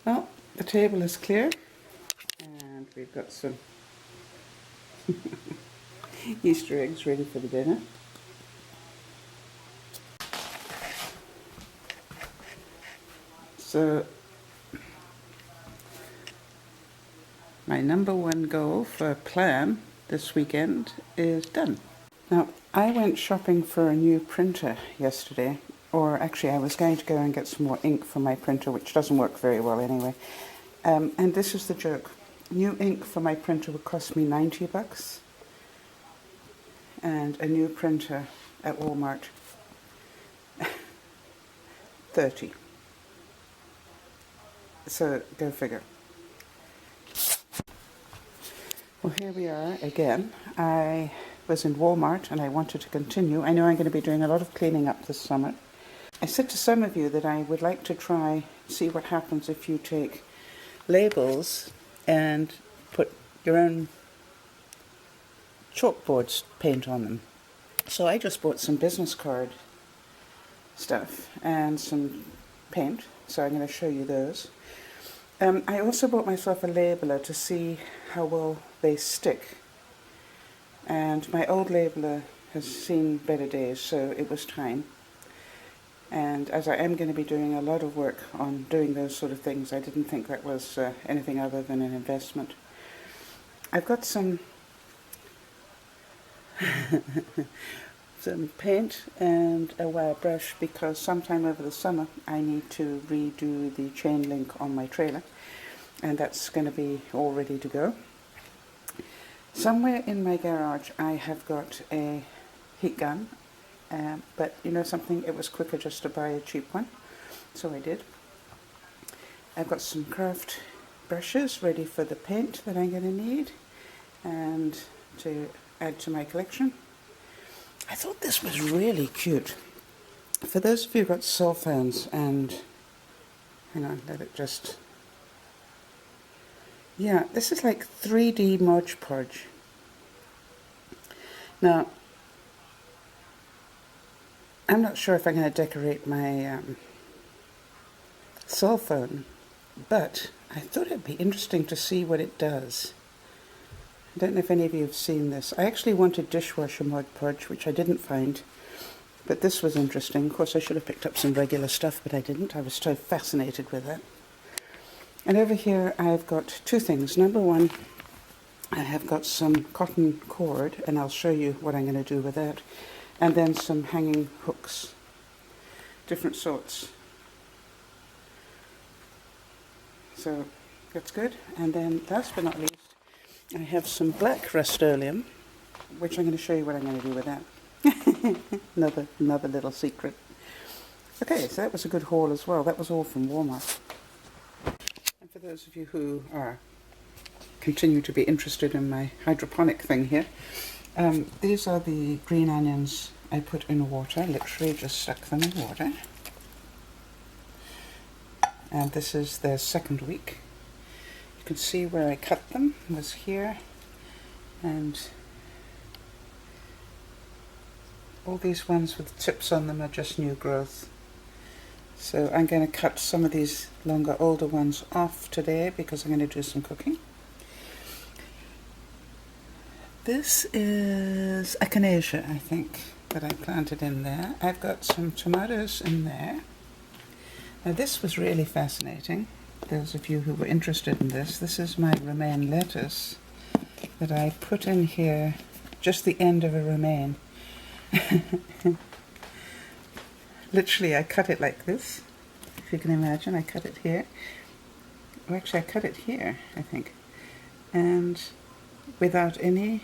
Well, the table is clear and we've got some Easter eggs ready for the dinner. So my number one goal for plan this weekend is done. Now, I went shopping for a new printer yesterday, or actually I was going to go and get some more ink for my printer, which doesn't work very well anyway. And this is the joke. New ink for my printer would cost me $90, and a new printer at Walmart, 30. So go figure. Well, here we are again. I was in Walmart and I wanted to continue. I know I'm going to be doing a lot of cleaning up this summer. I said to some of you that I would like to try, see what happens if you take labels and put your own chalkboard paint on them. So I just bought some business card stuff and some paint, so I'm going to show you those. I also bought myself a labeler to see how well they stick, and my old labeler has seen better days, so it was time. And as I am going to be doing a lot of work on doing those sort of things, I didn't think that was anything other than an investment. I've got some some paint and a wire brush because sometime over the summer I need to redo the chain link on my trailer, and that's going to be all ready to go. Somewhere in my garage I have got a heat gun, but you know something, it was quicker just to buy a cheap one, so I did. I've got some craft brushes ready for the paint that I'm going to need and to add to my collection. I thought this was really cute. For those of you who've got cell phones, and hang on, let it just... Yeah, this is like 3D Mod Podge. Now, I'm not sure if I'm going to decorate my cell phone, but I thought it'd be interesting to see what it does. I don't know if any of you have seen this. I actually wanted dishwasher Mod Podge, which I didn't find, but this was interesting. Of course, I should have picked up some regular stuff, but I didn't. I was so fascinated with that. And over here, I've got two things. Number one, I have got some cotton cord, and I'll show you what I'm going to do with that. And then some hanging hooks, different sorts. So that's good. And then last but not least, I have some black Rust-Oleum, which I'm going to show you what I'm going to do with that. another little secret. Okay, so that was a good haul as well. That was all from Walmart. And for those of you who continue to be interested in my hydroponic thing here, these are the green onions I put in water. Literally just stuck them in water. And this is their second week. You can see where I cut them was here, and all these ones with tips on them are just new growth. So I'm going to cut some of these longer, older ones off today because I'm going to do some cooking. This is echinacea, I think, that I planted in there. I've got some tomatoes in there. Now this was really fascinating. Those of you who were interested in this, this is my romaine lettuce that I put in here, just the end of a romaine. Literally, I cut it like this, if you can imagine. I cut it here. Well, actually, I cut it here, I think. And without anything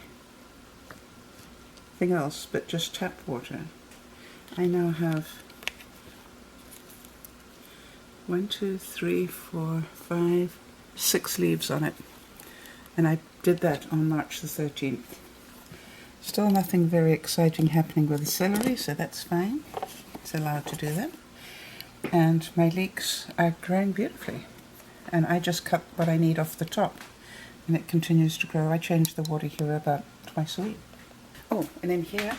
else but just tap water, I now have 1, 2, 3, 4, 5, 6 leaves on it. And I did that on March the 13th. Still nothing very exciting happening with the celery, so that's fine. It's allowed to do that. and my leeks are growing beautifully. And I just cut what I need off the top, and it continues to grow. I change the water here about twice a week. Oh, and in here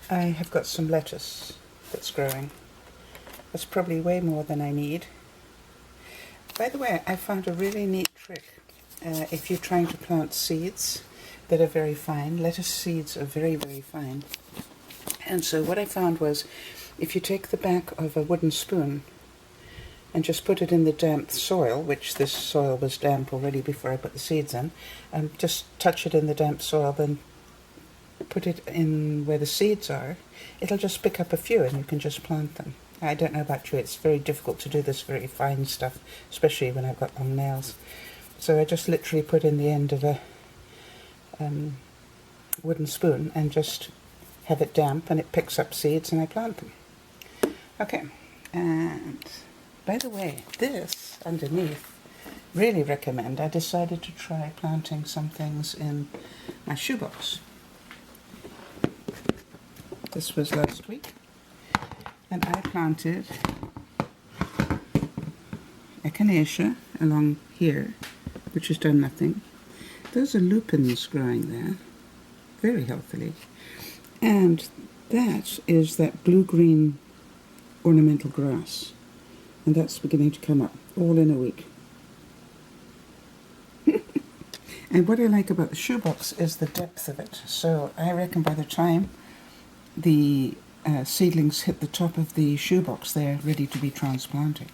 I have got some lettuce that's growing. That's probably way more than I need. By the way, I found a really neat trick. If you're trying to plant seeds that are very fine, lettuce seeds are very, very fine. And so what I found was, if you take the back of a wooden spoon and just put it in the damp soil, which this soil was damp already before I put the seeds in, and just touch it in the damp soil, then put it in where the seeds are, it'll just pick up a few and you can just plant them. I don't know about you, it's very difficult to do this very fine stuff, especially when I've got long nails. So I just literally put in the end of a wooden spoon and just have it damp, and it picks up seeds and I plant them. Okay, and by the way, this underneath, really recommend. I decided to try planting some things in my shoebox. This was last week, and I planted echinacea along here, which has done nothing. Those are lupins growing there, very healthily. And that is that blue-green ornamental grass. And that's beginning to come up, all in a week. And what I like about the shoebox is the depth of it. So I reckon by the time the seedlings hit the top of the shoebox, they're ready to be transplanted.